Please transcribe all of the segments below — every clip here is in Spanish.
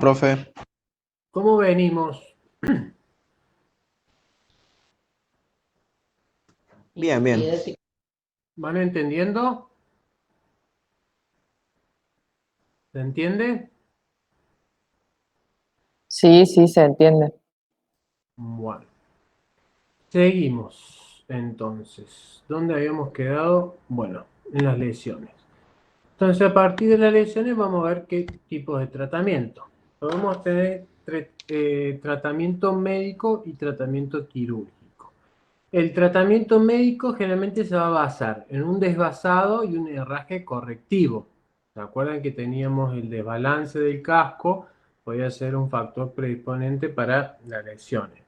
Profe, ¿Cómo venimos? bien, bien. ¿Van entendiendo? ¿Se entiende? Sí, sí, se entiende. Bueno, seguimos entonces. ¿Dónde habíamos quedado? Bueno, en las lesiones. Entonces, a partir de las lesiones vamos a ver qué tipos de tratamiento. Podemos tener tratamiento médico y tratamiento quirúrgico. El tratamiento médico generalmente se va a basar en un desvasado y un herraje correctivo. ¿Se acuerdan que teníamos el desbalance del casco? Podría ser un factor predisponente para las lesiones.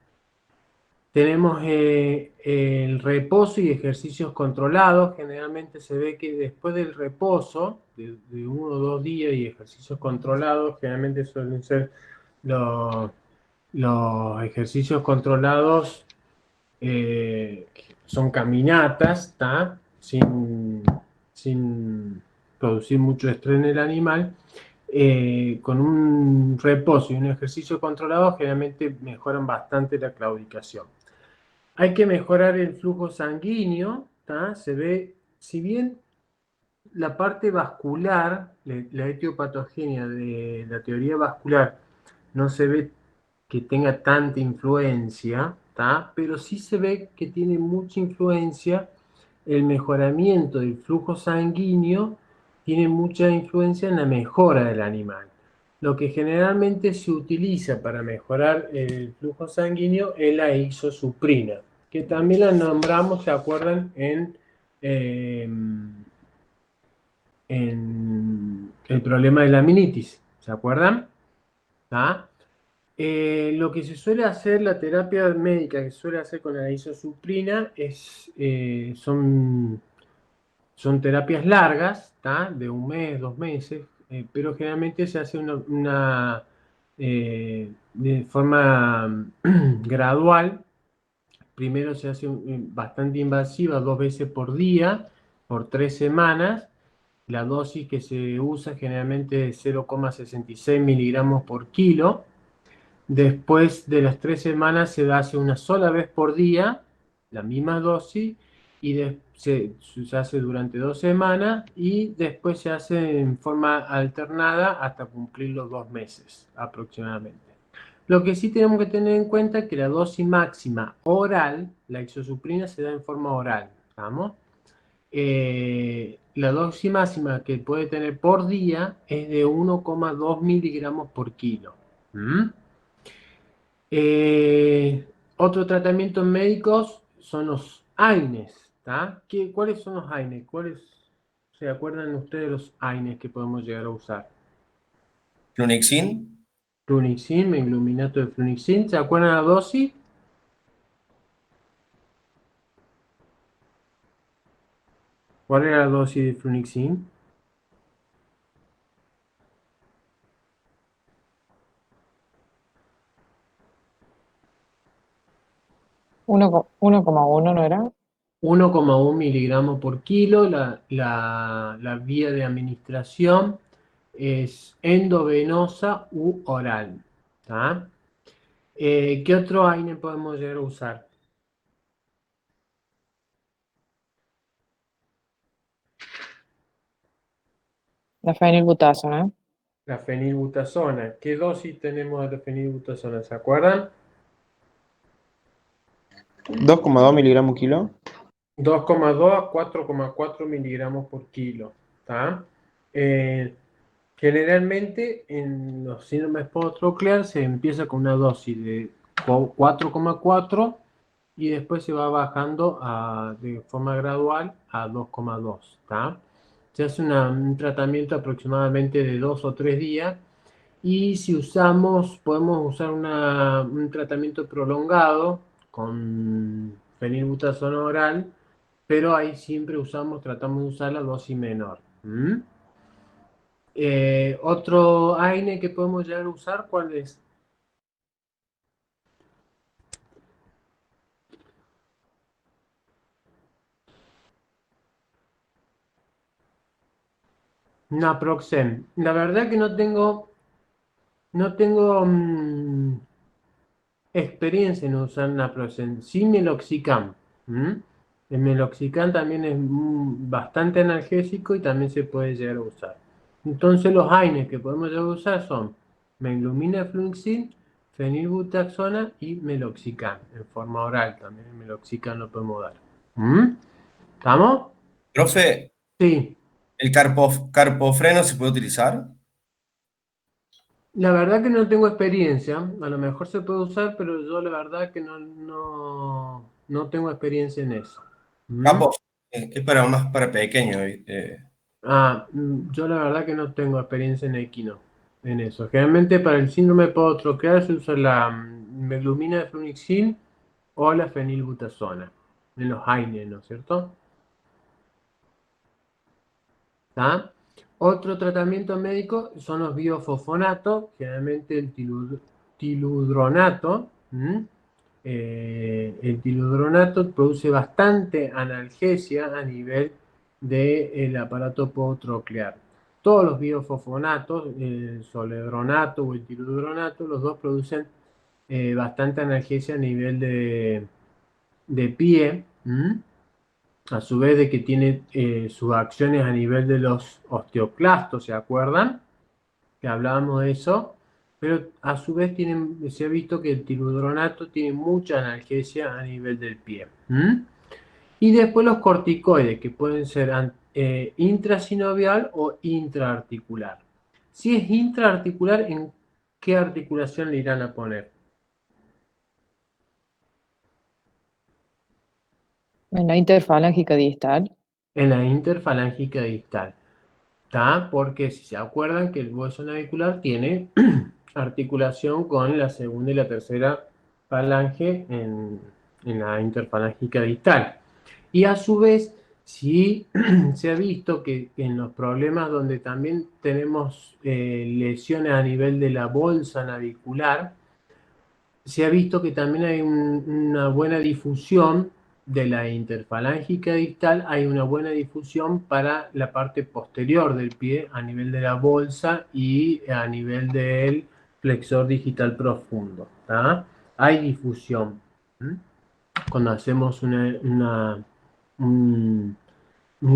Tenemos el reposo y ejercicios controlados. Generalmente se ve que después del reposo, de 1 o 2 días y ejercicios controlados, generalmente suelen ser los, los ejercicios controlados, eh, son caminatas, ¿tá? Sin producir mucho estrés en el animal. Con un reposo y un ejercicio controlado generalmente mejoran bastante la claudicación. Hay que mejorar el flujo sanguíneo, ¿tá? Se ve, si bien la parte vascular, la etiopatogenia de la teoría vascular, no se ve que tenga tanta influencia, ¿tá? Pero sí se ve que tiene mucha influencia el mejoramiento del flujo sanguíneo, tiene mucha influencia en la mejora del animal. Lo que generalmente se utiliza para mejorar el flujo sanguíneo es la isosuprina, que también la nombramos, ¿se acuerdan? En el problema de la aminitis, ¿se acuerdan? ¿Ah? Lo que se suele hacer, la terapia médica que se suele hacer con la isosuprina son terapias largas, ¿tá? De 1 mes, 2 meses, pero generalmente se hace de forma gradual. Primero se hace bastante invasiva, 2 veces por día, por 3 semanas. La dosis que se usa generalmente es 0,66 miligramos por kilo. Después de las 3 semanas se hace una sola vez por día, la misma dosis, y se hace durante 2 semanas y después se hace en forma alternada hasta cumplir los 2 meses aproximadamente. Lo que sí tenemos que tener en cuenta es que la dosis máxima oral, la isosuprina se da en forma oral, ¿estamos? La dosis máxima que puede tener por día es de 1,2 miligramos por kilo. ¿Mm? Otro tratamiento médicos son los AINES, ¿tá? ¿Cuáles son los AINES? ¿Se acuerdan ustedes de los AINES que podemos llegar a usar? Flunixin, Flunixin, mengluminato de flunixin. ¿Se acuerdan la dosis? ¿Cuál era la dosis de flunixin? 1,1, ¿no era? 1,1 miligramos por kilo. La vía de administración es endovenosa u oral, ¿tá? ¿Qué otro AINE podemos llegar a usar? La fenilbutazona, ¿eh? La fenilbutazona. ¿Qué dosis tenemos de la fenilbutazona? ¿Se acuerdan? 2,2 miligramos kilo. 2,2 a 4,4 miligramos por kilo. ¿Tá? Eh, Generalmente en los síndromes postroclear se empieza con una dosis de 4,4 y después se va bajando de forma gradual a 2,2. ¿Tá? Se hace un tratamiento aproximadamente de 2 o 3 días. Y si podemos usar un tratamiento prolongado con fenilbutazona oral, pero ahí siempre tratamos de usar la dosis menor. ¿Mm? Otro AINE que podemos llegar a usar, ¿cuál es? Naproxen. La verdad que no tengo No tengo experiencia en usar naproxen, sí meloxicam. El meloxicam también es bastante analgésico y también se puede llegar a usar. Entonces los AINES que podemos llegar a usar son meglumina, fluoxin, fenilbutaxona y meloxicam. En forma oral también el meloxicam lo podemos dar. ¿Estamos? Profe, Sí. ¿el carpofreno se puede utilizar? La verdad que no tengo experiencia, a lo mejor se puede usar, pero yo la verdad que no tengo experiencia en eso. ¿Mm? Capo, es para más para pequeños. Yo la verdad que no tengo experiencia en equino, en eso. Generalmente para el síndrome podotropical se usa la meglumina de flunixin o la fenilbutazona, en los AINE, ¿no es cierto? ¿Tá? Otro tratamiento médico son los biofosfonatos, generalmente el tiludronato. El tiludronato produce bastante analgesia a nivel del aparato podotroclear. Todos los biofosfonatos, el soledronato o el tiludronato, los dos producen bastante analgesia a nivel de pie. A su vez de que tiene sus acciones a nivel de los osteoclastos, ¿se acuerdan? Que hablábamos de eso, pero a su vez se ha visto que el tiludronato tiene mucha analgesia a nivel del pie. Y después los corticoides, que pueden ser intrasinovial o intraarticular. Si es intraarticular, ¿en qué articulación le irán a poner? En la interfalángica distal. En la interfalángica distal. ¿Tá? Porque si se acuerdan que el hueso navicular tiene articulación con la segunda y la tercera falange en la interfalángica distal. Y a su vez, sí se ha visto que en los problemas donde también tenemos lesiones a nivel de la bolsa navicular, se ha visto que también hay una buena difusión de la interfalángica distal, hay una buena difusión para la parte posterior del pie a nivel de la bolsa y a nivel del flexor digital profundo. ¿Tá? Hay difusión. Cuando hacemos un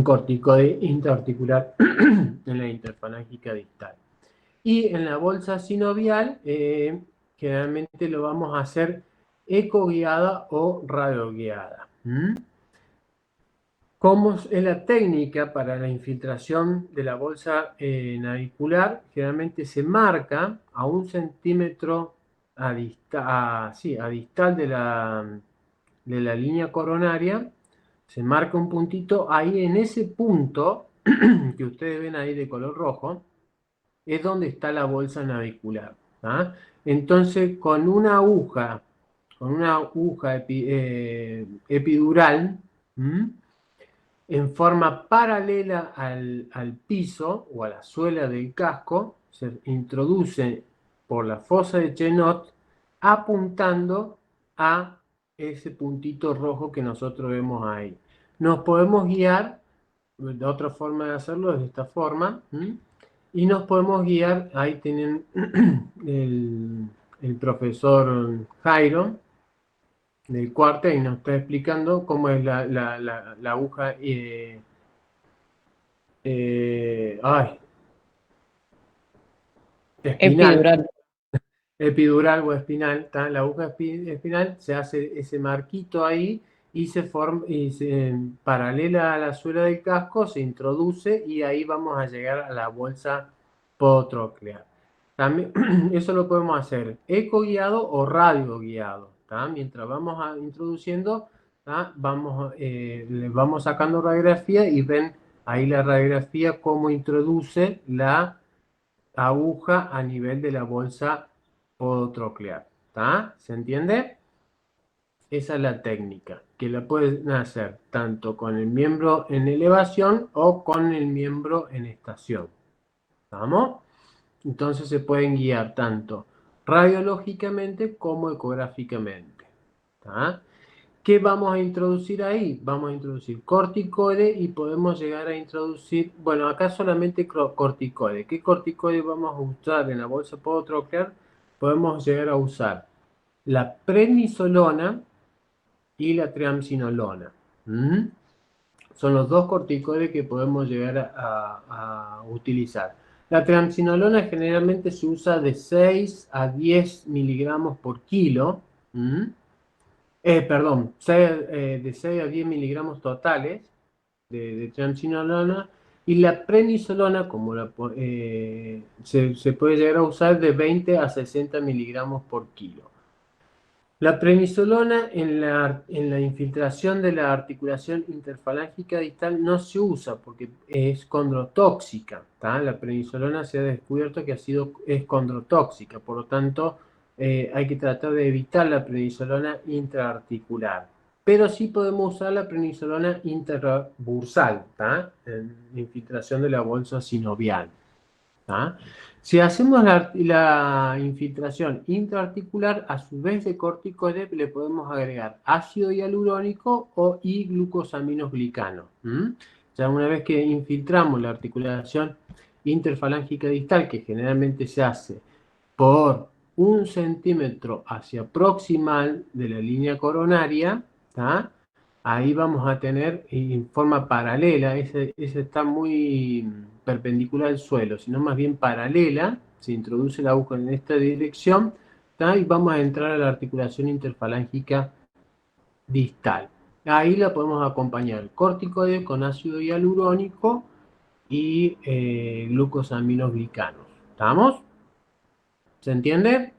corticoide intraarticular en la interfalángica distal. Y en la bolsa sinovial, generalmente lo vamos a hacer ecoguiada o radioguiada. ¿Cómo es la técnica para la infiltración de la bolsa navicular? Generalmente se marca a 1 centímetro a distal de la línea coronaria. Se marca un puntito ahí en ese punto que ustedes ven ahí de color rojo. Es donde está la bolsa navicular. ¿Ah? Entonces, con una aguja epidural, en forma paralela al piso o a la suela del casco, se introduce por la fosa de Chenot apuntando a ese puntito rojo que nosotros vemos ahí. Nos podemos guiar, de otra forma de hacerlo es de esta forma, y nos podemos guiar, ahí tienen el profesor Jairo del cuarto y nos está explicando cómo es la aguja espinal, Epidural. epidural o espinal. ¿Tá? La aguja espinal se hace ese marquito ahí y se forma paralela a la suela del casco, se introduce y ahí vamos a llegar a la bolsa podotroclear. También, eso lo podemos hacer eco guiado o radio guiado. ¿Tá? Mientras vamos introduciendo, ¿tá? Le vamos sacando radiografía y ven ahí la radiografía cómo introduce la aguja a nivel de la bolsa podotroclear. ¿Tá? ¿Se entiende? Esa es la técnica, que la pueden hacer tanto con el miembro en elevación o con el miembro en estación. ¿Vamos? Entonces se pueden guiar tanto radiológicamente como ecográficamente. ¿Tá? ¿Qué vamos a introducir ahí? Vamos a introducir corticoide y podemos llegar a introducir, bueno, acá solamente corticoide. ¿Qué corticoide vamos a usar en la bolsa podotronclear? Podemos llegar a usar la prednisolona y la triamcinolona. Son los dos corticoides que podemos llegar a utilizar. La triamcinolona generalmente se usa de 6 a 10 miligramos por kilo. Perdón, de 6 a 10 miligramos totales de triamcinolona. Y la prednisolona, como se puede llegar a usar de 20 a 60 miligramos por kilo. La prednisolona en la infiltración de la articulación interfalángica distal no se usa porque es condrotóxica. La prednisolona se ha descubierto que es condrotóxica, por lo tanto hay que tratar de evitar la prednisolona intraarticular. Pero sí podemos usar la prednisolona intrabursal, en infiltración de la bolsa sinovial. Si hacemos la infiltración intraarticular, a su vez de corticoide, le podemos agregar ácido hialurónico y glucosaminoglicanos. Ya una vez que infiltramos la articulación interfalángica distal, que generalmente se hace por 1 centímetro hacia proximal de la línea coronaria, ahí vamos a tener en forma paralela, ese está muy perpendicular al suelo, sino más bien paralela, se introduce la aguja en esta dirección, y vamos a entrar a la articulación interfalángica distal. Ahí la podemos acompañar corticoide con ácido hialurónico y glucosaminoglicanos. ¿Estamos? ¿Se entiende?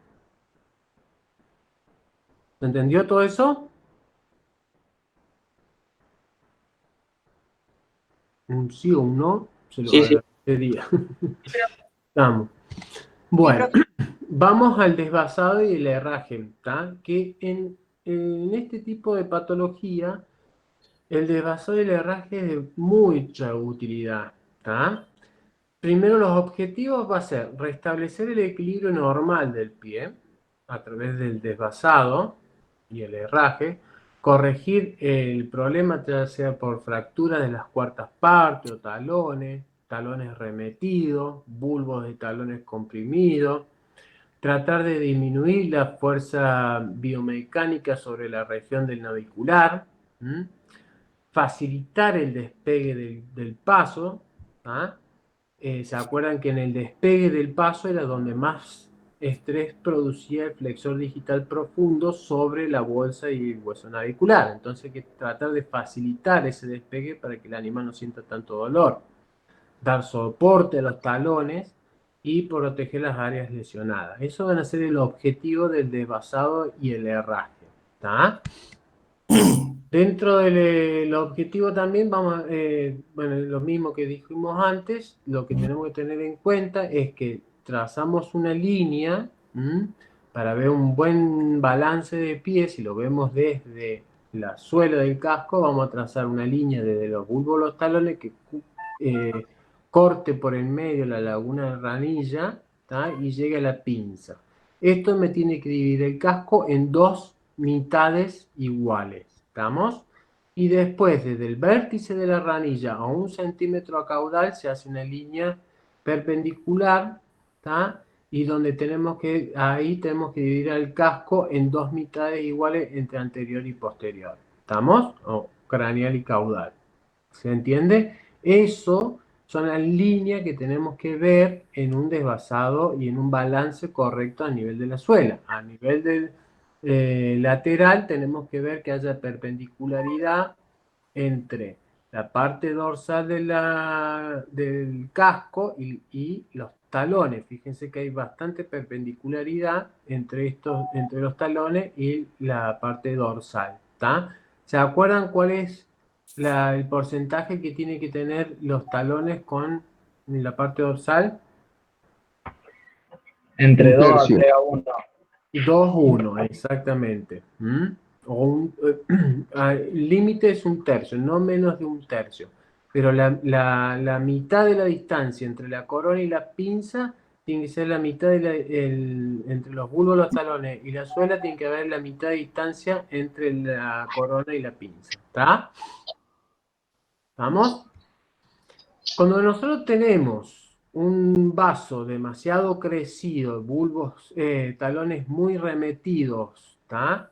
¿Se entendió todo eso? Un sí o un no, se lo Sí, sí. agradecería. Vamos. Bueno, vamos al desvasado y el herraje, que en este tipo de patología, el desvasado y el herraje es de mucha utilidad. Primero, los objetivos va a ser restablecer el equilibrio normal del pie a través del desvasado y el herraje, corregir el problema ya sea por fractura de las cuartas partes o talones remetidos, bulbos de talones comprimidos, tratar de disminuir la fuerza biomecánica sobre la región del navicular, facilitar el despegue del paso. ¿Se acuerdan que en el despegue del paso era donde más estrés producía el flexor digital profundo sobre la bolsa y el hueso navicular? Entonces hay que tratar de facilitar ese despegue para que el animal no sienta tanto dolor. Dar soporte a los talones y proteger las áreas lesionadas. Eso van a ser el objetivo del desvasado y el herraje. Dentro del objetivo también vamos, bueno, lo mismo que dijimos antes, lo que tenemos que tener en cuenta es que trazamos una línea para ver un buen balance de pie. Si lo vemos desde la suela del casco, vamos a trazar una línea desde los bulbos a los talones que corte por el medio la laguna de ranilla y llegue a la pinza. Esto me tiene que dividir el casco en dos mitades iguales. ¿Estamos? Y después, desde el vértice de la ranilla a 1 centímetro a caudal, se hace una línea perpendicular, y donde ahí tenemos que dividir el casco en dos mitades iguales entre anterior y posterior. ¿Estamos? O craneal y caudal. ¿Se entiende? Eso son las líneas que tenemos que ver en un desvasado y en un balance correcto a nivel de la suela. A nivel del lateral tenemos que ver que haya perpendicularidad entre la parte dorsal del casco y los talones. Fíjense que hay bastante perpendicularidad entre los talones y la parte dorsal. ¿Se acuerdan cuál es el porcentaje que tiene que tener los talones con la parte dorsal? Entre Un 2 a tercio. 3 a 1. 2-1, exactamente. El límite es 1/3, no menos de 1/3. Pero la mitad de la distancia entre la corona y la pinza tiene que ser la mitad entre los bulbos, los talones y la suela, tiene que haber la mitad de distancia entre la corona y la pinza. ¿Está? ¿Vamos? Cuando nosotros tenemos un vaso demasiado crecido, bulbos, talones muy remetidos, ¿tá?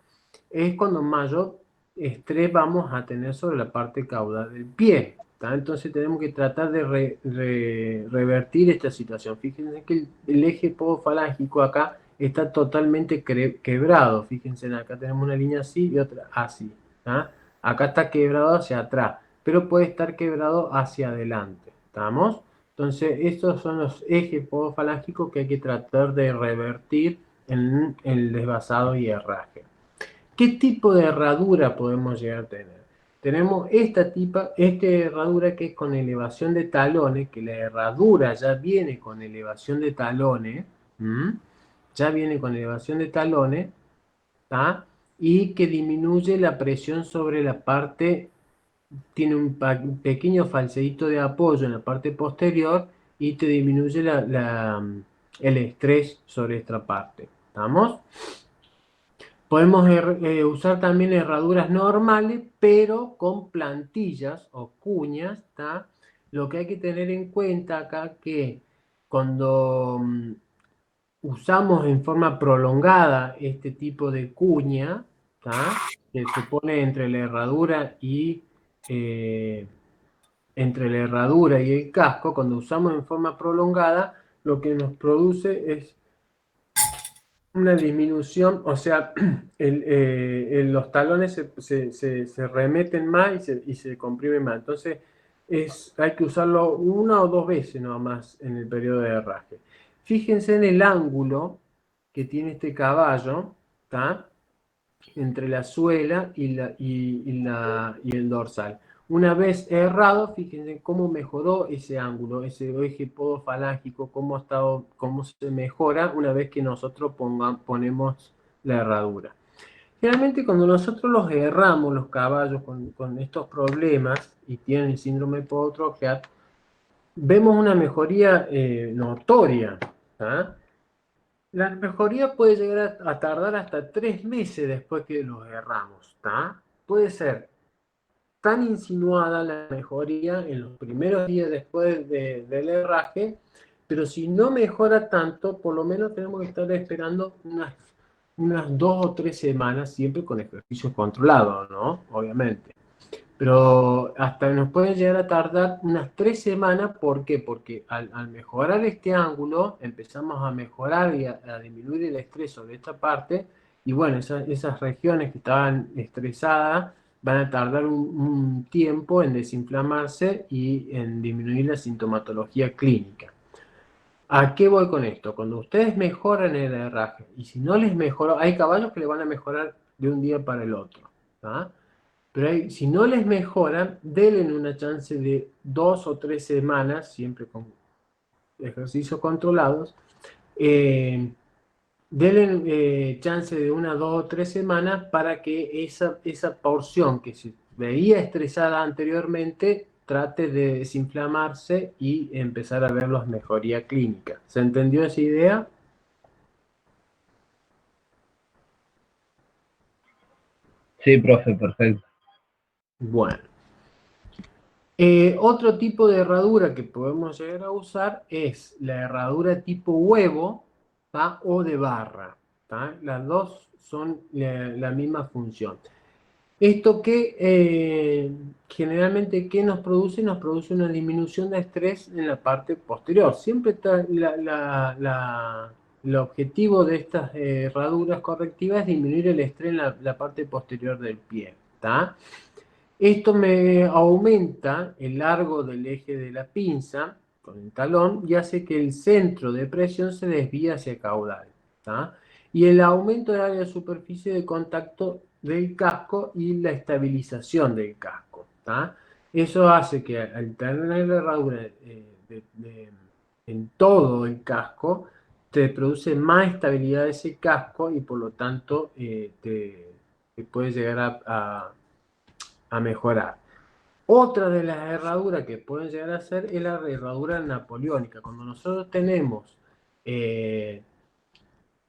Es cuando mayor estrés vamos a tener sobre la parte caudal del pie, ¿tá? Entonces tenemos que tratar de revertir esta situación. Fíjense que el eje podofalángico acá está totalmente quebrado. Fíjense, acá tenemos una línea así y otra así, ¿tá? Acá está quebrado hacia atrás, pero puede estar quebrado hacia adelante. ¿Estamos? Entonces, estos son los ejes podofalángicos que hay que tratar de revertir en el desvasado y herraje. ¿Qué tipo de herradura podemos llegar a tener? Tenemos esta herradura que es con elevación de talones, que la herradura ya viene con elevación de talones, ya viene con elevación de talones, ¿tá? Y que disminuye la presión sobre la parte, tiene un pequeño falseíto de apoyo en la parte posterior y te disminuye el estrés sobre esta parte. ¿Estamos? Podemos usar también herraduras normales, pero con plantillas o cuñas, ¿tá? Lo que hay que tener en cuenta acá que cuando usamos en forma prolongada este tipo de cuña, ¿tá? Que se pone eh, entre la herradura y el casco, cuando usamos en forma prolongada, lo que nos produce es una disminución, o sea, los talones se remeten más y se comprimen más. Entonces, hay que usarlo una o dos veces nomás en el periodo de herraje. Fíjense en el ángulo que tiene este caballo, ¿tá? Entre la suela y el dorsal. Una vez errado, fíjense cómo mejoró ese ángulo, ese eje podofalángico, cómo se mejora una vez que nosotros ponemos la herradura. Generalmente cuando nosotros los erramos, los caballos con estos problemas y tienen el síndrome podotrogeal, vemos una mejoría notoria. ¿Ah? La mejoría puede llegar a tardar hasta 3 meses después que los erramos, ¿tá? Puede ser tan insinuada la mejoría en los primeros días después del herraje, pero si no mejora tanto, por lo menos tenemos que estar esperando unas 2 o 3 semanas, siempre con ejercicios controlados, ¿no? Obviamente. Pero hasta nos pueden llegar a tardar unas 3 semanas. ¿Por qué? Porque al mejorar este ángulo, empezamos a mejorar y a disminuir el estrés sobre esta parte. Y bueno, esas regiones que estaban estresadas van a tardar un tiempo en desinflamarse y en disminuir la sintomatología clínica. ¿A qué voy con esto? Cuando ustedes mejoran el herraje, y si no les mejora, hay caballos que le van a mejorar de un día para el otro, ¿tá? Pero si no les mejoran, denle una chance de 2 o 3 semanas, siempre con ejercicios controlados. Denle chance de 1, 2 o 3 semanas para que esa porción que se veía estresada anteriormente trate de desinflamarse y empezar a ver la mejoría clínica. ¿Se entendió esa idea? Sí, profe, perfecto. Bueno. Otro tipo de herradura que podemos llegar a usar es la herradura tipo huevo, ¿tá? O de barra, ¿tá? Las dos son la misma función. Esto que generalmente ¿qué nos produce? Nos produce una disminución de estrés en la parte posterior. Siempre está el objetivo de estas herraduras correctivas es disminuir el estrés en la parte posterior del pie, ¿tá? Esto me aumenta el largo del eje de la pinza con el talón y hace que el centro de presión se desvíe hacia caudal, ¿tá? Y el aumento del área de superficie de contacto del casco y la estabilización del casco, ¿tá? Eso hace que al tener la herradura en todo el casco, te produce más estabilidad ese casco y por lo tanto te puede llegar a mejorar. Otra de las herraduras que pueden llegar a ser es la herradura napoleónica. Cuando nosotros tenemos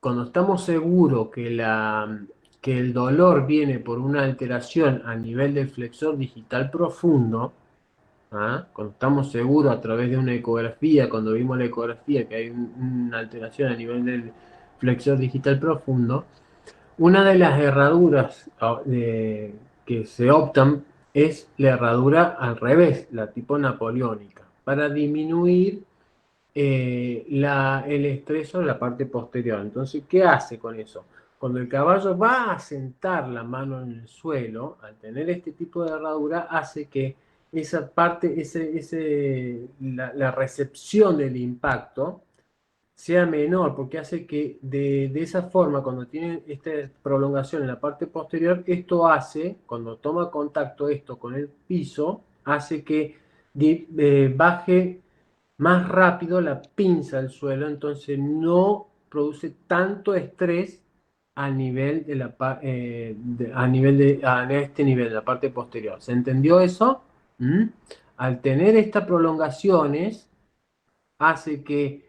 cuando estamos seguros que el dolor viene por una alteración a nivel del flexor digital profundo, ¿ah? Cuando estamos seguros a través de una ecografía, cuando vimos la ecografía que hay una alteración a nivel del flexor digital profundo, una de las herraduras que se optan es la herradura al revés, la tipo napoleónica, para disminuir el estrés sobre la parte posterior. Entonces, ¿qué hace con eso? Cuando el caballo va a sentar la mano en el suelo, al tener este tipo de herradura, hace que esa parte, la recepción del impacto sea menor, porque hace que de esa forma, cuando tiene esta prolongación en la parte posterior, esto hace, cuando toma contacto esto con el piso, hace que baje más rápido la pinza al suelo, entonces no produce tanto estrés a nivel de a este nivel, la parte posterior. ¿Se entendió eso? ¿Mm? Al tener estas prolongaciones, hace que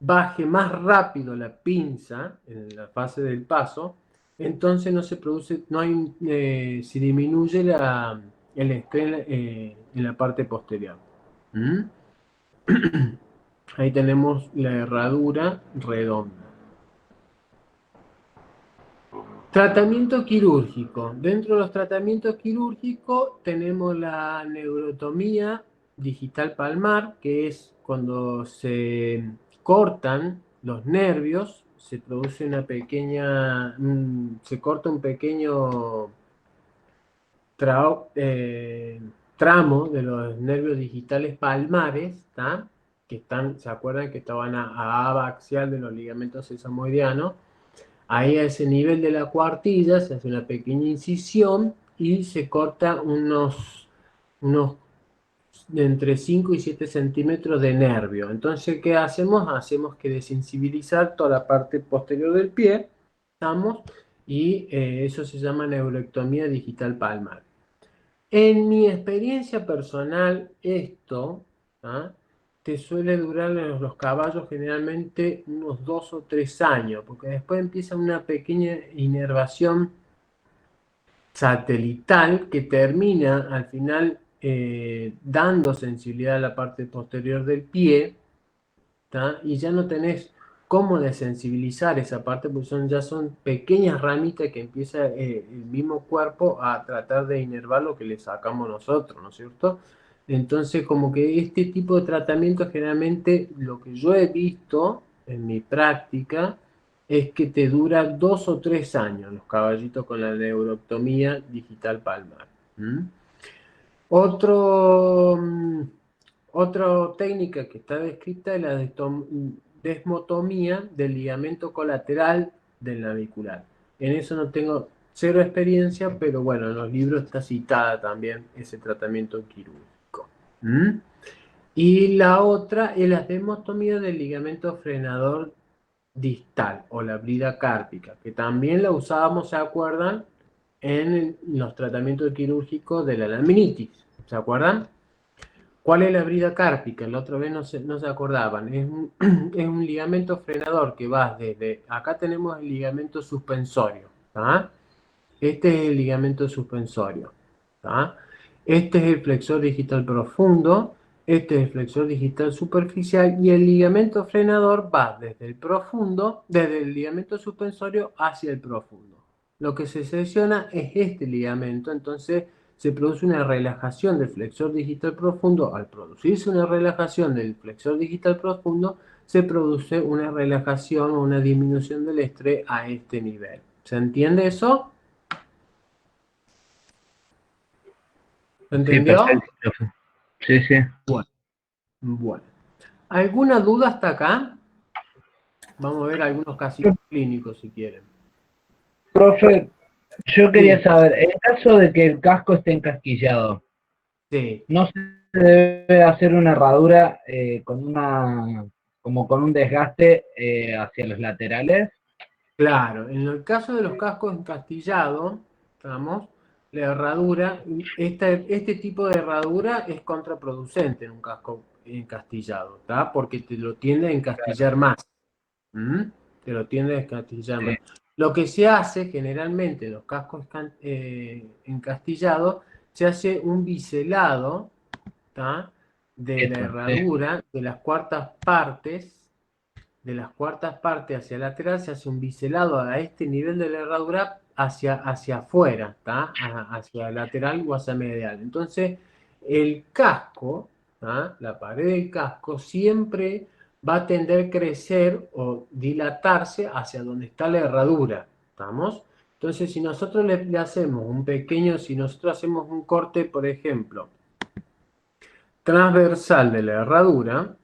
baje más rápido la pinza en la fase del paso, entonces no se produce, no hay, se disminuye el estrés en la parte posterior. ¿Mm? Ahí tenemos la herradura redonda. Tratamiento quirúrgico. Dentro de los tratamientos quirúrgicos tenemos la neurotomía digital palmar, que es cuando se cortan los nervios, se produce una pequeña, se corta un pequeño tramo de los nervios digitales palmares, ¿tá? Que están, ¿se acuerdan que estaban a aba axial de los ligamentos sesamoideanos? Ahí a ese nivel de la cuartilla se hace una pequeña incisión y se corta unos de entre 5 y 7 centímetros de nervio. Entonces, ¿qué hacemos? Hacemos que desensibilizar toda la parte posterior del pie, ¿estamos? Y eso se llama neuroectomía digital palmar. En mi experiencia personal, esto, ¿ah?, te suele durar en los caballos generalmente unos 2 o 3 años, porque después empieza una pequeña inervación satelital que termina al final dando sensibilidad a la parte posterior del pie, ¿tá? Y ya no tenés cómo desensibilizar esa parte, porque ya son pequeñas ramitas que empieza el mismo cuerpo a tratar de inervar lo que le sacamos nosotros, ¿no es cierto? Entonces, como que este tipo de tratamiento generalmente lo que yo he visto en mi práctica es que te dura 2 o 3 años los caballitos con la neurotomía digital palmar. ¿Mm? Otra técnica que está descrita es la desmotomía del ligamento colateral del navicular. En eso no tengo cero experiencia, pero bueno, en los libros está citada también ese tratamiento quirúrgico. ¿Mm? Y la otra es la desmotomía del ligamento frenador distal o la brida cárpica, que también la usábamos, ¿se acuerdan?, en los tratamientos quirúrgicos de la laminitis. ¿Se acuerdan? ¿Cuál es la brida cárpica? La otra vez no se acordaban. Es un ligamento frenador que va desde... Acá tenemos el ligamento suspensorio. ¿Tá? Este es el ligamento suspensorio. ¿Tá? Este es el flexor digital profundo. Este es el flexor digital superficial. Y el ligamento frenador va desde el profundo, desde el ligamento suspensorio hacia el profundo. Lo que se selecciona es este ligamento. Entonces se produce una relajación del flexor digital profundo. Al producirse una relajación del flexor digital profundo, se produce una relajación o una disminución del estrés a este nivel. ¿Se entiende eso? ¿Se entendió? Sí, perfecto, profe. Sí, sí. Bueno. ¿Alguna duda hasta acá? Vamos a ver algunos casos clínicos si quieren. Profe, yo quería Sí. saber, en caso de que el casco esté encasquillado, Sí. ¿no se debe hacer una herradura como con un desgaste hacia los laterales? Claro, en el caso de los cascos encastillados, vamos, la herradura, este tipo de herradura es contraproducente en un casco encastillado, ¿tá? Porque te lo tiende a encastillar más. Te lo tiende a descastillar más. Lo que se hace generalmente en los cascos encastillados, se hace un biselado, ¿tá? De la herradura, de las cuartas partes hacia lateral, se hace un biselado a este nivel de la herradura hacia afuera, ¿tá? Hacia lateral o hacia medial. Entonces, el casco, ¿tá? La pared del casco siempre va a tender a crecer o dilatarse hacia donde está la herradura, ¿estamos? Entonces, si nosotros le hacemos si nosotros hacemos un corte, por ejemplo, transversal de la herradura,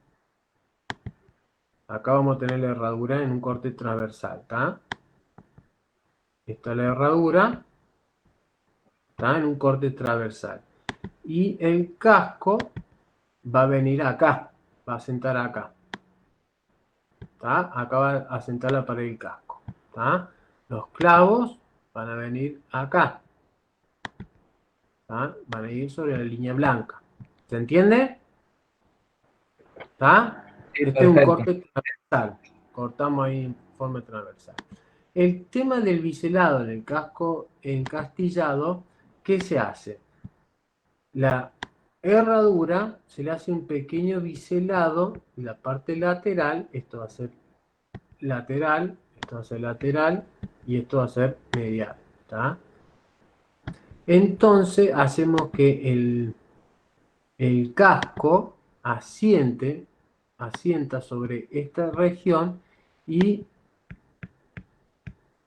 acá vamos a tener la herradura en un corte transversal, ¿está? Esta es la herradura, ¿está? En un corte transversal. Y el casco va a venir acá, va a sentar acá. ¿Está? Acá va a sentar la pared del casco. ¿Está? Los clavos van a venir acá. ¿Está? Van a ir sobre la línea blanca. ¿Se entiende? ¿Está? Sí, Este es un perfecto. corte transversal. Cortamos ahí en forma transversal. El tema del biselado en el casco encastillado, ¿qué se hace? La herradura se le hace un pequeño biselado en la parte lateral. Esto va a ser lateral, esto va a ser lateral y esto va a ser medial. ¿Tá? Entonces hacemos que el casco asienta sobre esta región y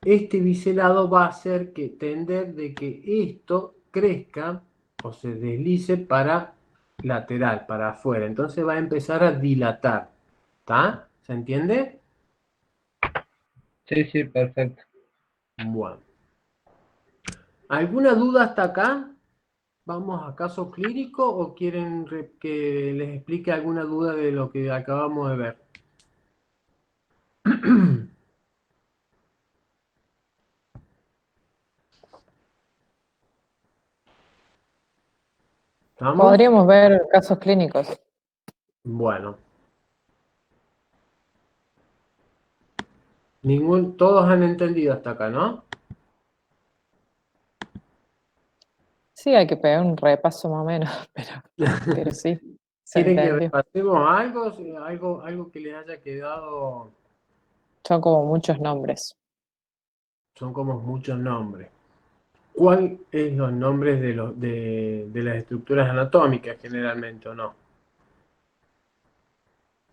este biselado va a hacer que tender de que esto crezca o se deslice para lateral, para afuera. Entonces va a empezar a dilatar. ¿Está? ¿Se entiende? Sí, sí, perfecto. Bueno. ¿Alguna duda hasta acá? ¿Vamos a caso clínico o quieren que les explique alguna duda de lo que acabamos de ver? ¿Estamos? Podríamos ver casos clínicos. Bueno. Todos han entendido hasta acá, ¿no? Sí, hay que pegar un repaso más o menos, pero sí, se ¿Quieren que entendió. repasemos algo que les haya quedado? Son como muchos nombres. Son como muchos nombres. ¿Cuál es los nombres de las estructuras anatómicas generalmente o no?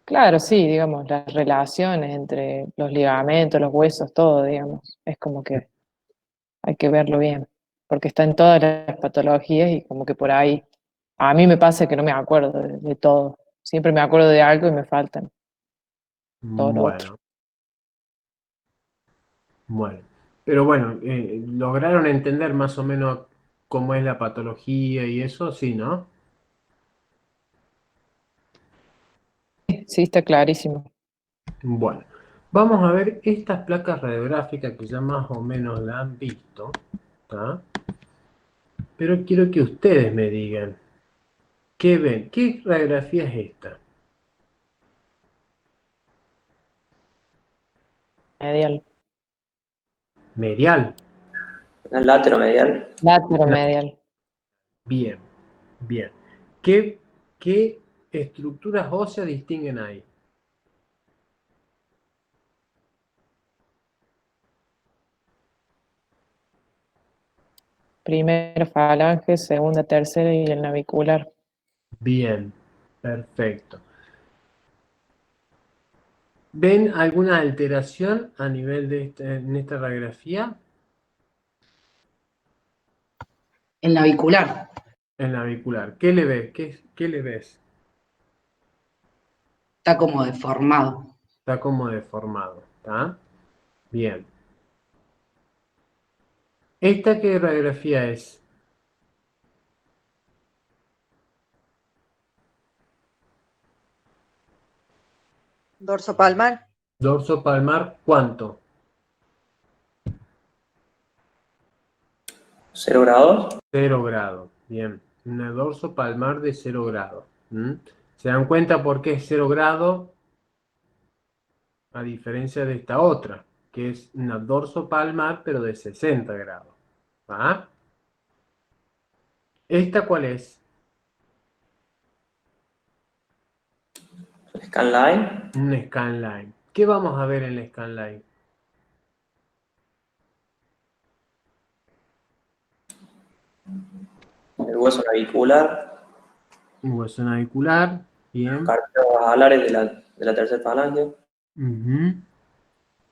Claro, sí, digamos, las relaciones entre los ligamentos, los huesos, todo, digamos. Es como que hay que verlo bien, porque está en todas las patologías y como que por ahí, a mí me pasa que no me acuerdo de todo. Siempre me acuerdo de algo y me faltan todo lo otro. Bueno. Pero bueno, ¿lograron entender más o menos cómo es la patología y eso? Sí, ¿no? Sí, está clarísimo. Bueno, vamos a ver estas placas radiográficas que ya más o menos la han visto, ¿tá? Pero quiero que ustedes me digan, ¿qué ven? ¿Qué radiografía es esta? Medial. Medial. El lateromedial. Lateromedial. Bien, bien. ¿Qué estructuras óseas distinguen ahí? Primera falange, segunda, tercera y el navicular. Bien, perfecto. ¿Ven alguna alteración a nivel en esta radiografía? El navicular. El navicular. ¿Qué le ves? ¿Qué le ves? Está como deformado. Está como deformado, ¿está? Bien. ¿Esta qué radiografía es? Dorso palmar. Dorso palmar, ¿cuánto? 0 grados. 0 grados. Bien. Un dorso palmar de 0 grados. ¿Se dan cuenta por qué es 0 grado? A diferencia de esta otra, que es una dorsopalmar, pero de 60 grados. ¿Va? ¿Esta cuál es? Scanline. Un scanline. ¿Qué vamos a ver en el scanline? El hueso navicular. Un hueso navicular. Bien. Cartílagos alares de la tercera falange. Ujú.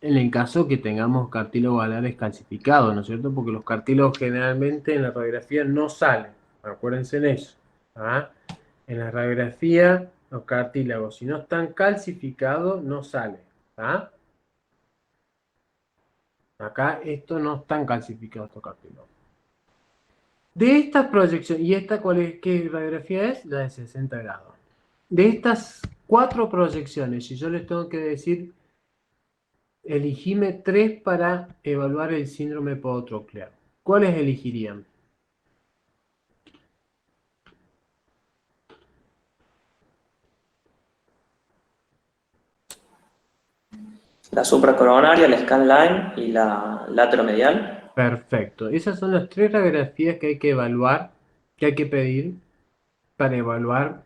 En el caso que tengamos cartílagos alares calcificados, ¿no es cierto? Porque los cartílagos generalmente en la radiografía no salen. Acuérdense en eso. ¿Ah? En la radiografía, los cartílagos, si no están calcificados, no salen. ¿Ah? Acá estos no están calcificados, estos cartílagos. De estas proyecciones, ¿y esta cuál es? ¿Qué radiografía es? La de 60 grados. De estas 4 proyecciones, si yo les tengo que decir, elegime 3 para evaluar el síndrome podotroclear, ¿cuáles elegirían? La supracoronaria, la scanline y la lateromedial. Perfecto. Esas son las 3 radiografías que hay que evaluar, que hay que pedir para evaluar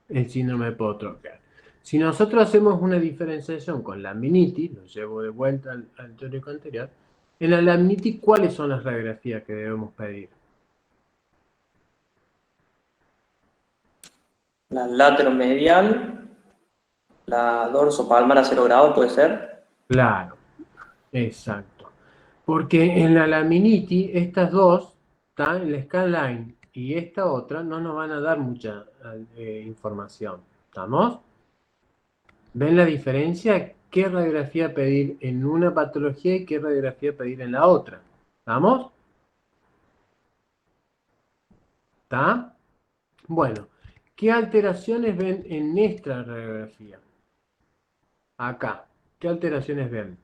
el síndrome podotroclear. Si nosotros hacemos una diferenciación con laminitis, lo llevo de vuelta al teórico anterior, en la laminitis, ¿cuáles son las radiografías que debemos pedir? La lateromedial, la dorsopalmar a 0 grados, puede ser. Claro, exacto. Porque en la laminitis, estas dos, ¿tá? En la scanline y esta otra, no nos van a dar mucha información. ¿Estamos? ¿Ven la diferencia? ¿Qué radiografía pedir en una patología y qué radiografía pedir en la otra? ¿Estamos? ¿Está? Bueno, ¿qué alteraciones ven en esta radiografía? Acá, ¿qué alteraciones ven?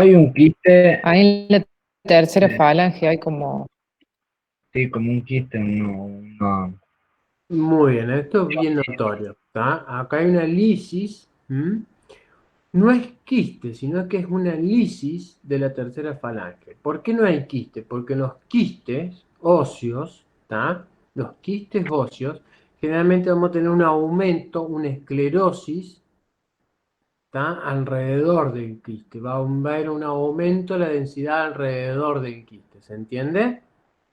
Hay un quiste, Ahí en la tercera Sí. falange hay como, sí, como un quiste, Muy bien, esto es bien notorio. ¿Tá? Acá hay una lisis. No es quiste, sino que es una lisis de la tercera falange. ¿Por qué no hay quiste? Porque los quistes óseos, ¿tá? Los quistes óseos, generalmente vamos a tener un aumento, una esclerosis, ¿tá? Alrededor del quiste. Va a haber un aumento de la densidad alrededor del quiste. ¿Se entiende?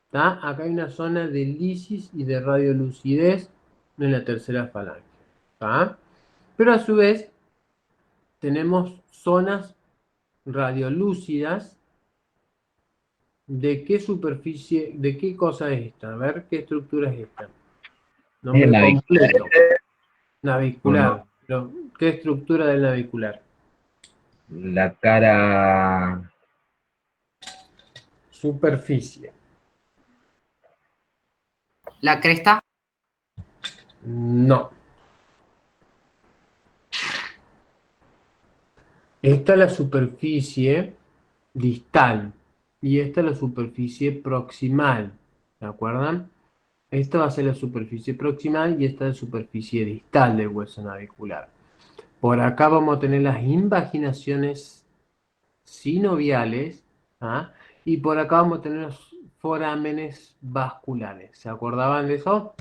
¿Tá? Acá hay una zona de lisis y de radiolucidez en la tercera falange. ¿Tá? Pero a su vez tenemos zonas radiolúcidas. ¿De qué superficie, de qué cosa es esta? A ver, ¿qué estructura es esta? Nombre navicular, completo. Navicular. no. Pero, ¿qué estructura del navicular? La cara, Superficie. La cresta, No. Esta es la superficie distal y esta es la superficie proximal. ¿Se acuerdan? Esta va a ser la superficie proximal y esta es la superficie distal del hueso navicular. Por acá vamos a tener las invaginaciones sinoviales, ¿ah? Y por acá vamos a tener los forámenes vasculares. ¿Se acordaban de eso?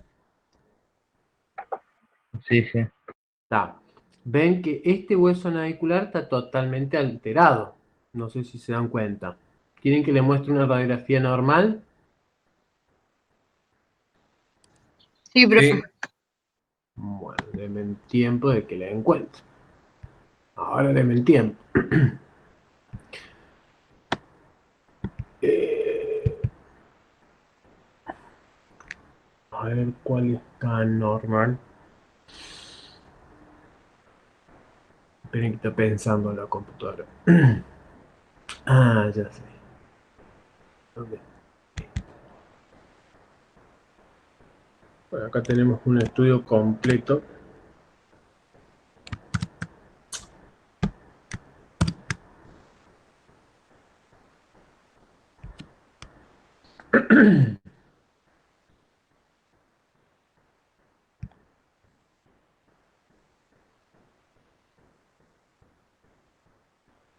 sí, sí. Está. Ven que este hueso navicular está totalmente alterado. No sé si se dan cuenta. ¿Quieren que le muestre una radiografía normal? sí, profe. Sí. Bueno, denme el tiempo de que la encuentre. Ahora denme el tiempo. A ver cuál está normal. Esperen que está pensando en la computadora. Ah, ya sé. Ok. Bueno, acá tenemos un estudio completo.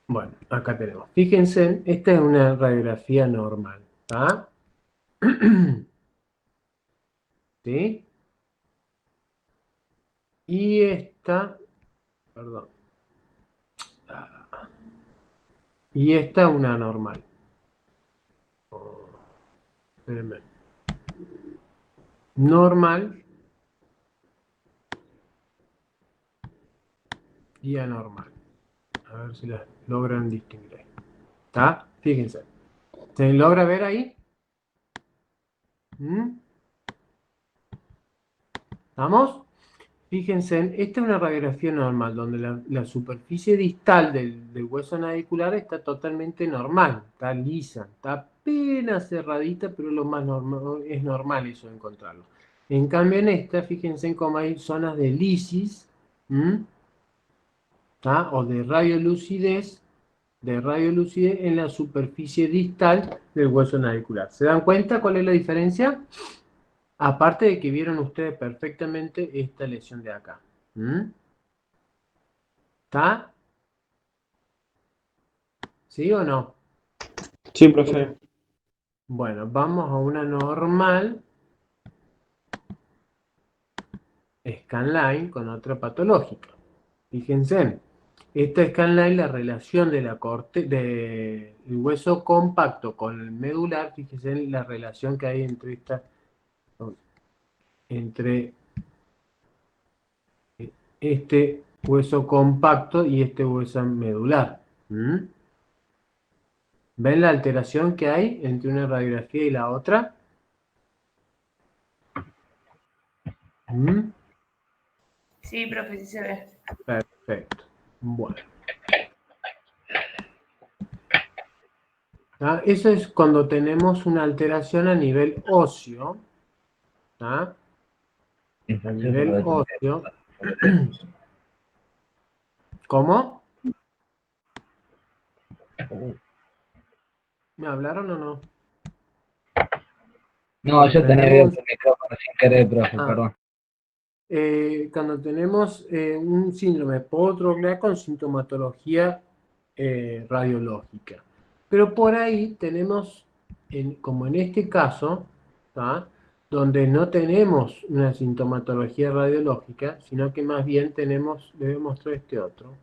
Bueno, acá tenemos. Fíjense, esta es una radiografía normal. ¿Está? ¿Sí? Y esta, perdón. Y esta una normal. Espérenme. Normal y anormal. A ver si las logran distinguir. ¿Está? Fíjense. ¿Se logra ver ahí? ¿Mm? ¿Estamos? Fíjense, esta es una radiografía normal, donde la superficie distal del hueso navicular está totalmente normal, está lisa, está apenas cerradita, pero lo más normal, es normal eso encontrarlo. En cambio en esta, fíjense cómo hay zonas de lisis, ¿tá? O de radiolucidez en la superficie distal del hueso navicular. ¿Se dan cuenta cuál es la diferencia? Aparte de que vieron ustedes perfectamente esta lesión de acá. ¿Está? ¿Sí o no? Sí, profe. Bueno, vamos a una normal scanline con otra patológica. Fíjense, esta scanline, la relación de la corte del hueso compacto con el medular, fíjense en la relación que hay entre este hueso compacto y este hueso medular. ¿Ven la alteración que hay entre una radiografía y la otra? Sí, profe, sí se ve. Perfecto. Bueno. ¿Ah? Eso es cuando tenemos una alteración a nivel óseo. ¿Ah? A nivel óseo. ¿Cómo? ¿Me hablaron o no? No, yo tenía abierto el micrófono sin querer, profe, perdón. Cuando tenemos un síndrome post-troglea con sintomatología radiológica. Pero por ahí tenemos, como en este caso, ¿tá? Donde no tenemos una sintomatología radiológica, sino que más bien tenemos, le voy a mostrar este otro.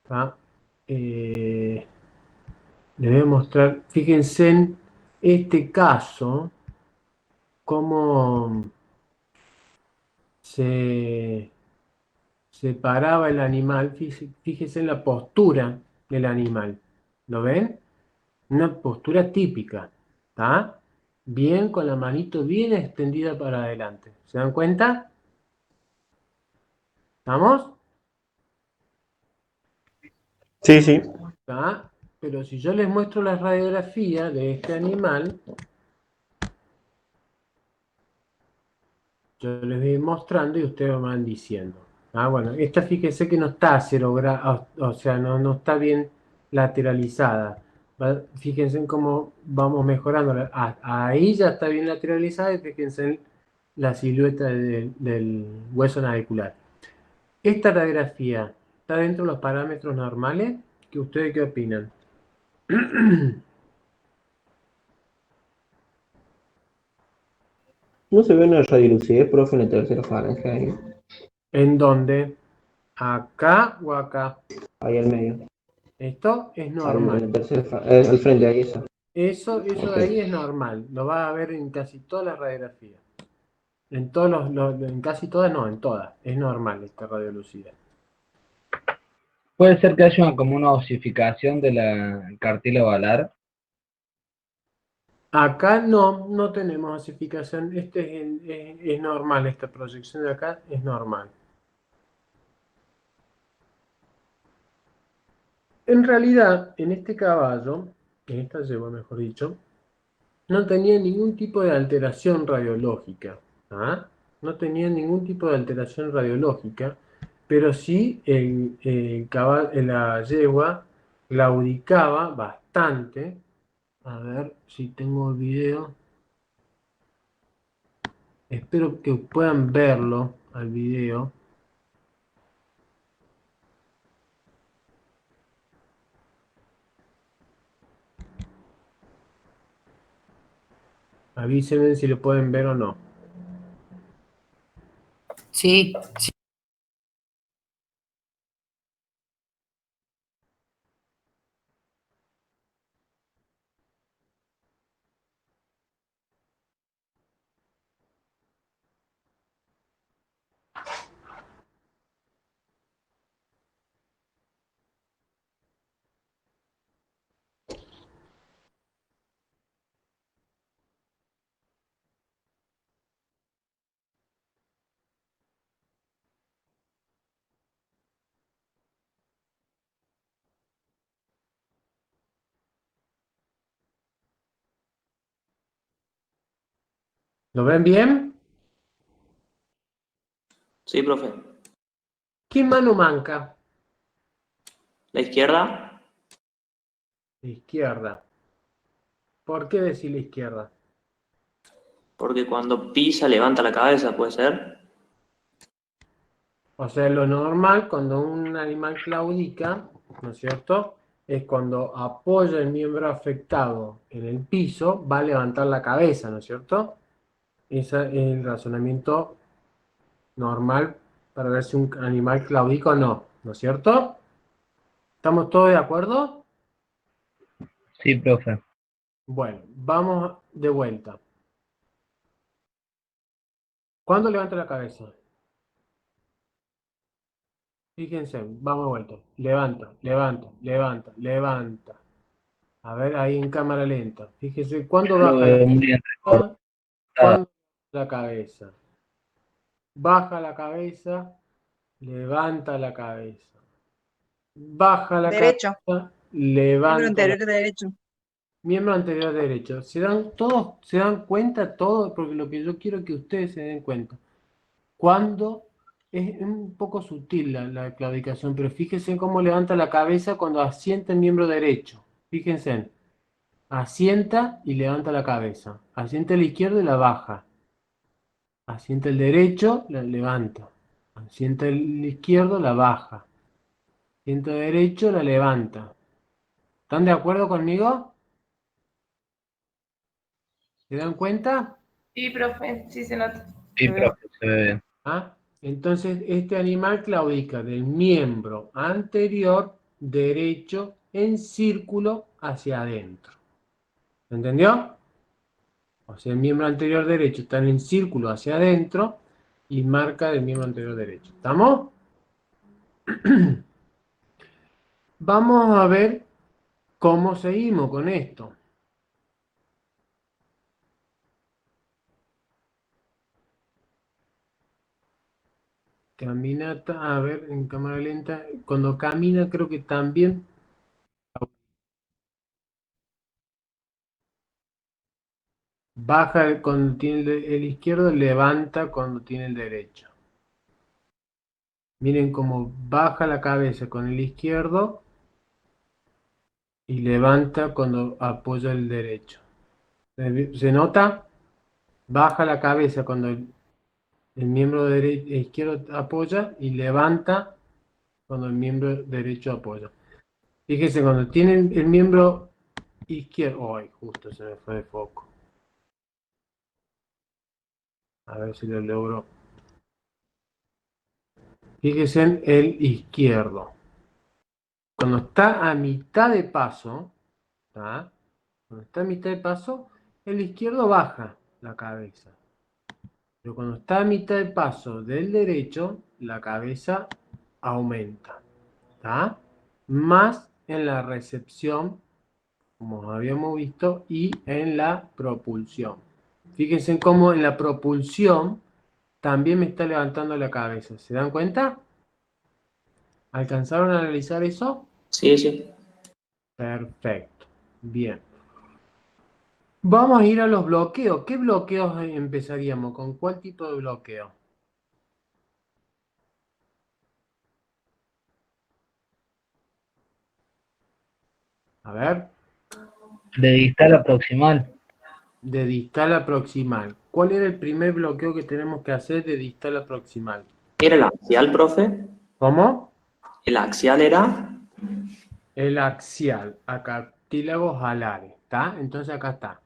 ¿Tá? Le voy a mostrar, fíjense en este caso, cómo se paraba el animal. Fíjense en la postura del animal. ¿Lo ven? Una postura típica. ¿Está? Bien, con la manito bien extendida para adelante. ¿Se dan cuenta? ¿Estamos? Sí, sí. ¿Está? Pero si yo les muestro la radiografía de este animal, yo les voy mostrando y ustedes me van diciendo. Bueno, esta fíjense que no está a 0 grados, o sea, no está bien lateralizada. Fíjense en cómo vamos mejorando. Ahí ya está bien lateralizada y fíjense en la silueta del hueso navicular. Esta radiografía está dentro de los parámetros normales. ¿Ustedes qué opinan? ¿No se ve una radiolucidez, profe, en la tercera falange ahí? ¿En dónde? ¿Acá o acá? Ahí al medio. Esto es Ahí, normal. en la tercera al frente, ahí esa. Eso de ahí es normal. Lo vas a ver en casi todas las radiografías. En en casi todas, no, en todas. Es normal esta radiolucidez. Puede ser que haya como una osificación de la cartílago alar. Acá no tenemos osificación. Es normal, esta proyección de acá es normal. En realidad, en este caballo, en esta yegua mejor dicho, no tenía ningún tipo de alteración radiológica. No tenía ningún tipo de alteración radiológica, pero sí la yegua claudicaba bastante A ver si tengo el video. Espero que puedan verlo al video. Avísenme si lo pueden ver o no. Sí. ¿Lo ven bien? Sí, profe. ¿Qué mano manca? La izquierda, La izquierda. ¿Por qué decir la izquierda? porque cuando pisa levanta la cabeza, ¿puede ser? O sea, lo normal cuando un animal claudica, ¿no es cierto? Es cuando apoya el miembro afectado en el piso, va a levantar la cabeza, ¿no es cierto? Ese es el razonamiento normal para ver si un animal claudica o no, ¿no es cierto? ¿Estamos todos de acuerdo? Sí, profe. Bueno, vamos de vuelta. ¿Cuándo levanta la cabeza? Fíjense, vamos de vuelta. Levanta, levanta, levanta, levanta. A ver, ahí en cámara lenta. Fíjese, ¿cuándo Lo baja la veo muy cabeza? entrecortado. ¿Cuándo la cabeza? Baja la cabeza, levanta la cabeza. Baja la Derecho. cabeza, Miembro levanta la anterior derecho. miembro anterior derecho. ¿Se dan todos, se dan cuenta todos? Porque lo que yo quiero es que ustedes se den cuenta. Cuando es un poco sutil la claudicación, pero fíjense cómo levanta la cabeza cuando asienta el miembro derecho. Fíjense, asienta y levanta la cabeza. Asienta el izquierdo y la baja. Asienta el derecho, la levanta. Asienta el izquierdo, la baja. Asienta el derecho, la levanta. ¿Están de acuerdo conmigo? ¿Se dan cuenta? Sí, profe, sí se nota. Sí, profe, se ve bien. ¿Ah? Entonces, este animal claudica del miembro anterior derecho en círculo hacia adentro. ¿Entendió? O sea, el miembro anterior derecho está en círculo hacia adentro y marca del miembro anterior derecho. ¿Estamos? Vamos a ver cómo seguimos con esto. Caminata, a ver, en cámara lenta. Cuando camina creo que también baja cuando tiene el izquierdo, levanta cuando tiene el derecho. Miren cómo baja la cabeza con el izquierdo y levanta cuando apoya el derecho. ¿Se nota? Baja la cabeza cuando el miembro izquierdo apoya y levanta cuando el miembro derecho apoya. Fíjense, cuando tiene el miembro izquierdo... ¡Ay! Justo se me fue de foco. A ver si lo logro. Fíjense en el izquierdo. Cuando está a mitad de paso, ¿tá? Cuando está a mitad de paso, el izquierdo baja la cabeza. Pero cuando está a mitad de paso del derecho, la cabeza aumenta. ¿Tá? Más en la recepción, como habíamos visto, y en la propulsión. Fíjense cómo en la propulsión también me está levantando la cabeza. ¿Se dan cuenta? ¿Alcanzaron a analizar eso? Sí, sí. Perfecto. Bien. Vamos a ir a los bloqueos. ¿Qué bloqueos empezaríamos? ¿Con cuál tipo de bloqueo? A ver. De distal a proximal. De distal a proximal. ¿Cuál era el primer bloqueo que tenemos que hacer de distal a proximal? ¿Era el axial, profe? ¿Cómo? El axial era... El axial a cartílagos alares, ¿está? Entonces acá está.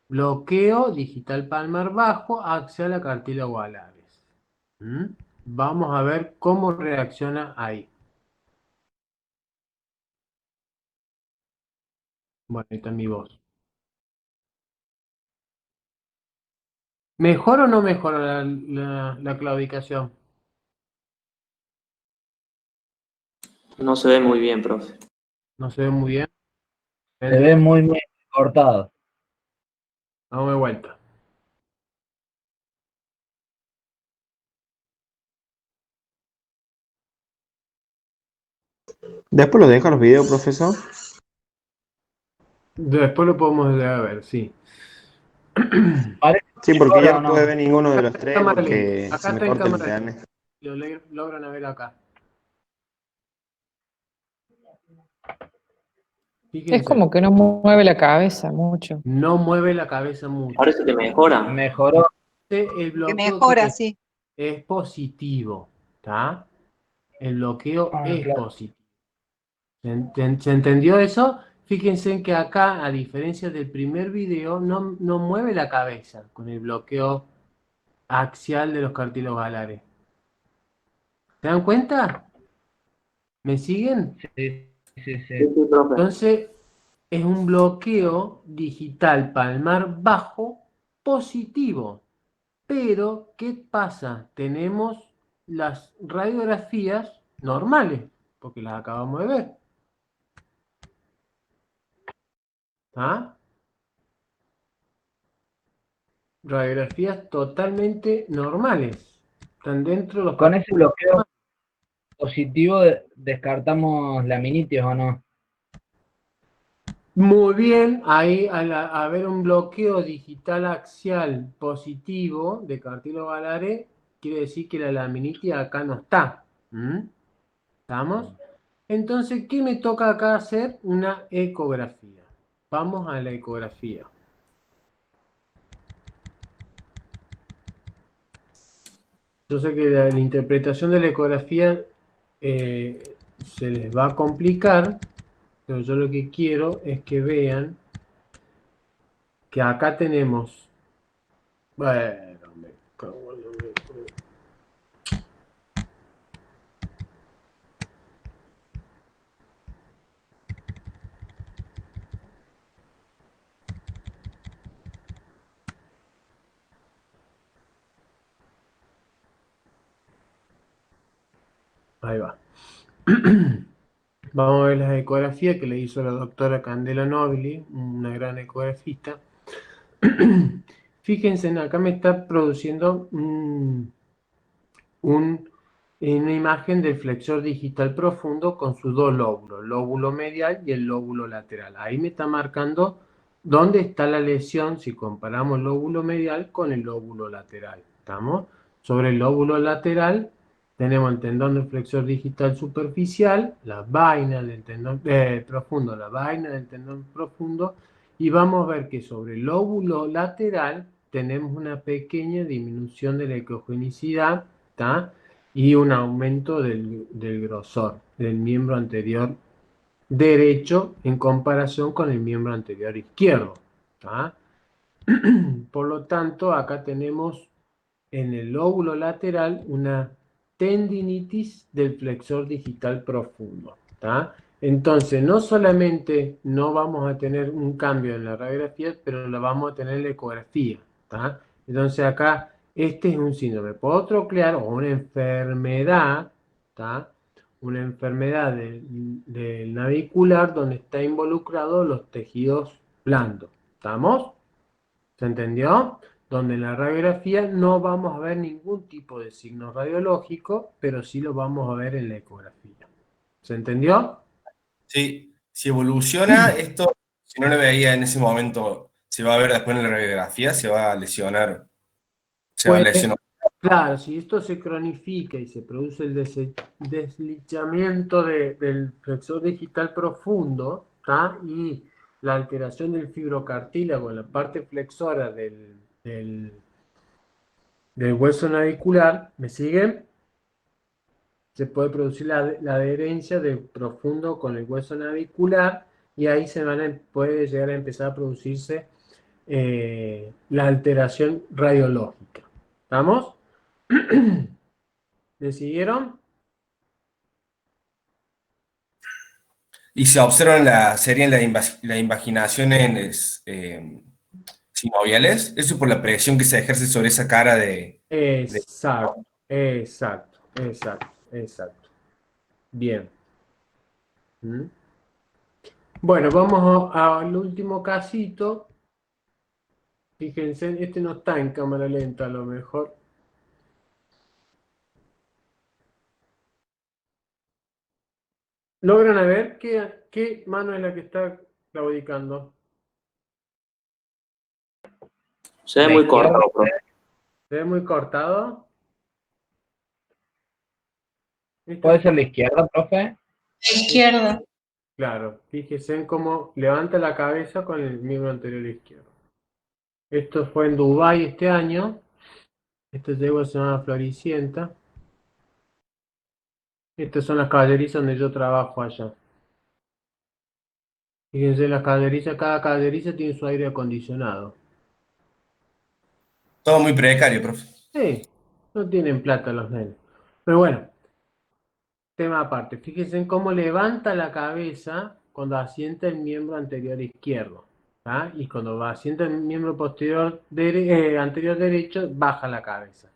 Bloqueo digital palmar bajo, axial a cartílagos alares. ¿Mm? Vamos a ver cómo reacciona ahí. Bueno, ahí está mi voz. ¿Mejora o no mejora la claudicación? No se ve muy bien, profe. No se ve muy bien. Se ve muy, muy cortado. Vamos de vuelta. Después lo deja los videos, profesor. Después lo podemos ver, sí. Sí, porque ya ¿Mejora o no puede no? ver ninguno de los tres Cámara porque lenta. se Acá me está en corta el cámara lenta. internet. Lo logran ver acá. Es Fíjense, como que no mueve la cabeza mucho. no mueve la cabeza mucho. Parece que mejora. Mejoró. El Que bloqueo mejora, sí. es positivo, ¿está? El bloqueo Ah, es claro. positivo. ¿Se entendió eso? Fíjense en que acá, a diferencia del primer video, no mueve la cabeza con el bloqueo axial de los cartílagos alares. ¿Se dan cuenta? ¿Me siguen? Sí, sí, Sí, sí. sí, profe. Entonces, es un bloqueo digital palmar bajo positivo. Pero, ¿qué pasa? Tenemos las radiografías normales, porque las acabamos de ver. ¿Ah? Radiografías totalmente normales. Están dentro de los Con ese bloqueo positivo descartamos la laminitis o no. Muy bien, ahí al haber un bloqueo digital axial positivo de cartílago alares, quiere decir que la laminitis acá no está. ¿Mm? ¿Estamos? Entonces, ¿qué me toca acá hacer? Una ecografía. Vamos a la ecografía. Yo sé que la interpretación de la ecografía se les va a complicar, pero yo lo que quiero es que vean que acá tenemos... Bueno, me cago en la leche. Ahí va. Vamos a ver las ecografías que le hizo la doctora Candela Nobili, una gran ecografista. Fíjense, acá me está produciendo una imagen del flexor digital profundo con sus dos lóbulos, el lóbulo medial y el lóbulo lateral. Ahí me está marcando dónde está la lesión si comparamos el lóbulo medial con el lóbulo lateral. ¿Estamos? Sobre el lóbulo lateral tenemos el tendón del flexor digital superficial, la vaina del tendón profundo, la vaina del tendón profundo, y vamos a ver que sobre el lóbulo lateral tenemos una pequeña disminución de la ecogenicidad, ¿está? Y un aumento del grosor del miembro anterior derecho en comparación con el miembro anterior izquierdo, ¿tá? Por lo tanto, acá tenemos en el lóbulo lateral una tendinitis del flexor digital profundo, ¿tá? Entonces, no solamente no vamos a tener un cambio en la radiografía, pero lo vamos a tener en la ecografía, ¿tá? Entonces acá, este es un síndrome podotroclear o una enfermedad, ¿tá? Una enfermedad del navicular donde está involucrado los tejidos blandos, ¿estamos? ¿Se entendió? Donde en la radiografía no vamos a ver ningún tipo de signo radiológico, pero sí lo vamos a ver en la ecografía. ¿Se entendió? Sí, si evoluciona esto, si no lo veía en ese momento, se va a ver después en la radiografía, se va a lesionar, se va a Pues, lesionar. claro, si esto se cronifica y se produce el deslizamiento del flexor digital profundo, ¿tá? Y la alteración del fibrocartílago en la parte flexora del hueso navicular, ¿me siguen? Se puede producir la adherencia del profundo con el hueso navicular y ahí puede llegar a empezar a producirse la alteración radiológica. ¿Estamos? ¿Me siguieron? Y se observan serían la invaginación sinoviales. Eso es por la presión que se ejerce sobre esa cara de... Exacto, exacto. Bien. ¿Mm? Bueno, vamos al último casito. Fíjense, este no está en cámara lenta, a lo mejor. ¿Logran ver qué mano es la que está claudicando? Se ve La muy izquierda. cortado, profe. ¿Se ve muy cortado? Esto ¿Puede es- ser la izquierda, profe? Izquierda. Claro, fíjense en cómo levanta la cabeza con el miembro anterior izquierdo. Esto fue en Dubái este año. Esta yegua se llama Floricienta. Estas son las caballerizas donde yo trabajo allá. Fíjense, las caballerizas, cada caballeriza tiene su aire acondicionado. Todo muy precario, profe. Sí, no tienen plata los nenes. Pero bueno, tema aparte. Fíjense en cómo levanta la cabeza cuando asienta el miembro anterior izquierdo. ¿Ah? Y cuando asienta el miembro anterior derecho, baja la cabeza.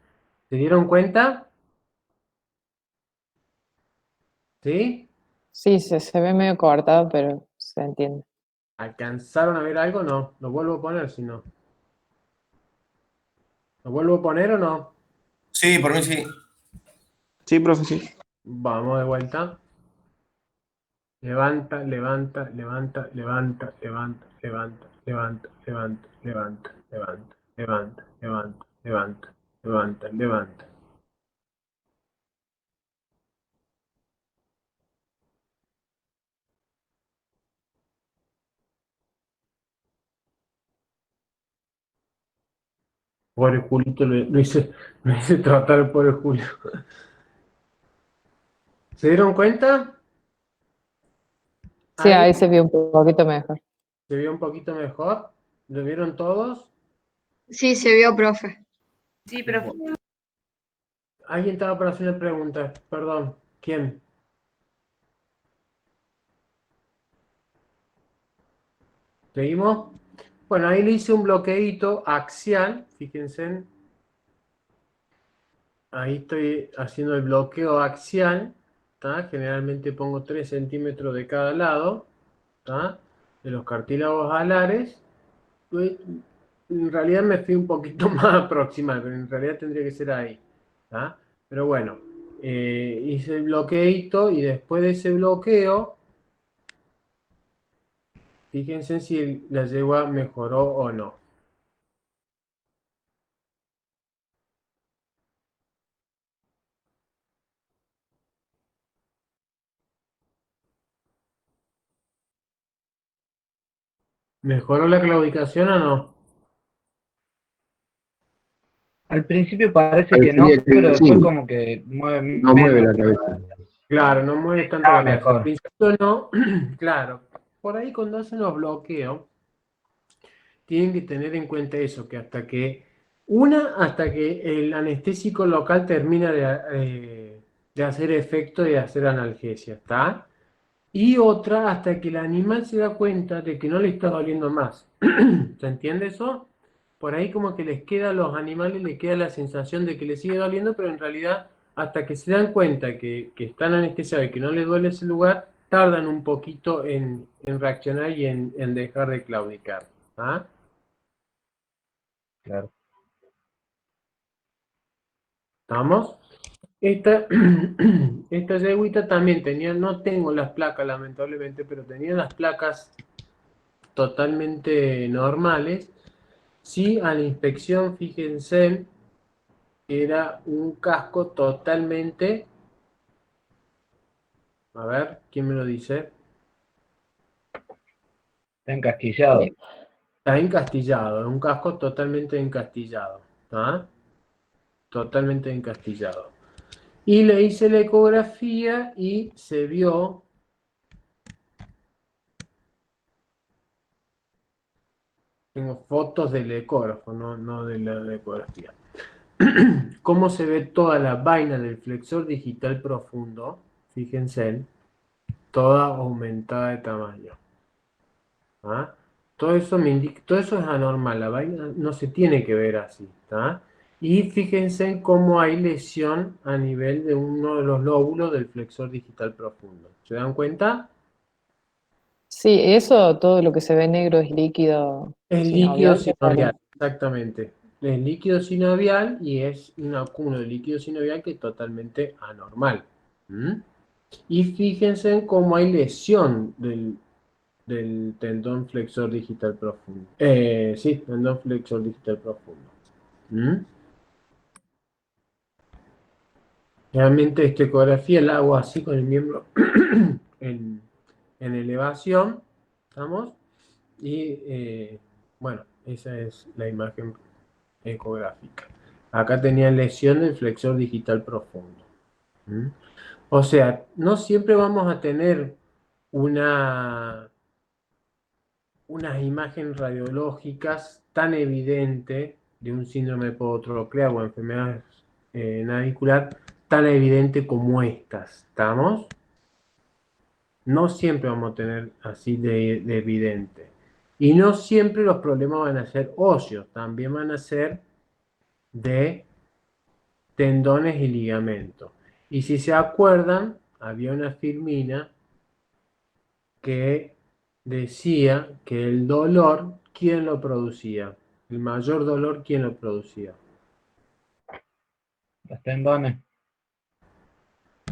¿Se dieron cuenta? ¿Sí? Sí, se ve medio cortado, pero se entiende. ¿Alcanzaron a ver algo? No. Lo vuelvo a poner, si no. ¿Lo vuelvo a poner o no? Sí, por mí sí. Sí, profe, sí. Vamos de vuelta. Levanta, levanta, levanta, levanta, levanta, levanta, levanta, levanta, levanta, levanta, levanta, levanta, levanta, levanta, levanta. Pobre Julito, lo hice tratar por el Julio. ¿Se dieron cuenta? Sí, Ahí ahí se vio un poquito mejor. se vio un poquito mejor. ¿Lo vieron todos? Sí, se vio, profe. Sí, profe. Alguien estaba para hacer una pregunta. Perdón. ¿Quién? ¿Seguimos? Bueno, ahí le hice un bloqueíto axial. Fíjense. Ahí estoy haciendo el bloqueo axial. ¿Tá? Generalmente pongo 3 centímetros de cada lado. ¿Tá? De los cartílagos alares. En realidad me fui un poquito más aproximado, pero en realidad tendría que ser ahí. ¿Tá? Pero bueno, hice el bloqueito y después de ese bloqueo, fíjense si la yegua mejoró o no. ¿Mejoró la claudicación o no? Al principio parece que no, Parecería que pero sí, después como que mueve no mueve la menos. cabeza. Claro, no mueve tanto Ah, la cabeza. Al mejor. principio no, claro. Por ahí cuando hacen los bloqueos, tienen que tener en cuenta eso, que hasta que el anestésico local termina de hacer efecto y de hacer analgesia, ¿está? Y otra hasta que el animal se da cuenta de que no le está doliendo más. ¿Se entiende eso? Por ahí como que les queda a los animales, les queda la sensación de que les sigue doliendo, pero en realidad hasta que se dan cuenta que están anestesiados y que no les duele ese lugar, tardan un poquito en reaccionar y en dejar de claudicar. ¿Ah? Claro. ¿Estamos? Esta, esta yegüita también tenía, no tengo las placas lamentablemente, pero tenía las placas totalmente normales. Sí, a la inspección, fíjense, era un casco totalmente, a ver, ¿quién me lo dice? Está encasquillado. Está encastillado, es un casco totalmente encastillado. ¿Está? Totalmente encastillado. Y le hice la ecografía y se vio tengo fotos del ecógrafo, no de la ecografía. Cómo se ve toda la vaina del flexor digital profundo, fíjense, toda aumentada de tamaño. ¿Ah? Todo eso me indica, todo eso es anormal, la vaina no se tiene que ver así. ¿Tá? Y fíjense en cómo hay lesión a nivel de uno de los lóbulos del flexor digital profundo. ¿Se dan cuenta? Sí, eso, todo lo que se ve negro es líquido Es líquido sinovial. sinovial, exactamente. Es líquido sinovial y es un acúmulo de líquido sinovial que es totalmente anormal. ¿Mm? Y fíjense en cómo hay lesión del tendón flexor digital profundo. Sí, tendón flexor digital profundo. ¿Mm? Realmente esta ecografía la hago así con el miembro en elevación. ¿Estamos? Y bueno, esa es la imagen ecográfica. Acá tenía lesión del flexor digital profundo. ¿Mm? O sea, no siempre vamos a tener unas imágenes radiológicas tan evidente de un síndrome podotroclear o enfermedad navicular tan evidente como estas. ¿Estamos? No siempre vamos a tener así de evidente. Y no siempre los problemas van a ser óseos, también van a ser de tendones y ligamentos. Y si se acuerdan, había una filmina que decía que el dolor, ¿quién lo producía? El mayor dolor, ¿quién lo producía? Los tendones.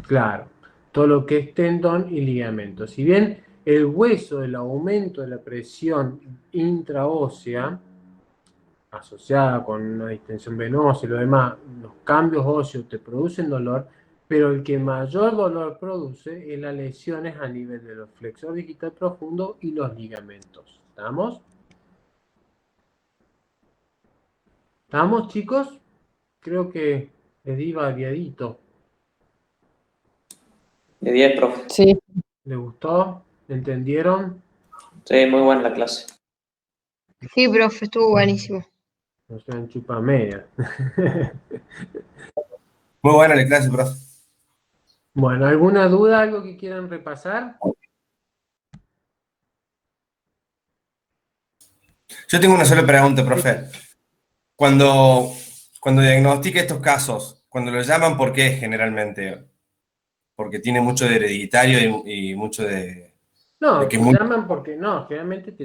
Claro, todo lo que es tendón y ligamento. Si bien el hueso, el aumento de la presión intraósea, asociada con una distensión venosa y lo demás, los cambios óseos te producen dolor, pero el que mayor dolor produce es las lesiones a nivel de los flexor digital profundo y los ligamentos. ¿Estamos? ¿Estamos, chicos? Creo que les di variadito. De 10, profe. Sí, ¿Les gustó? ¿Entendieron? Sí, muy buena la clase. Sí, profe, estuvo buenísimo. No sean chupamedia. Muy buena la clase, profe. Bueno, ¿alguna duda, algo que quieran repasar? Yo tengo una sola pregunta, profe. Cuando diagnostica estos casos, cuando lo llaman, ¿por qué generalmente? Porque tiene mucho de hereditario y mucho de No, que te llaman porque no, generalmente te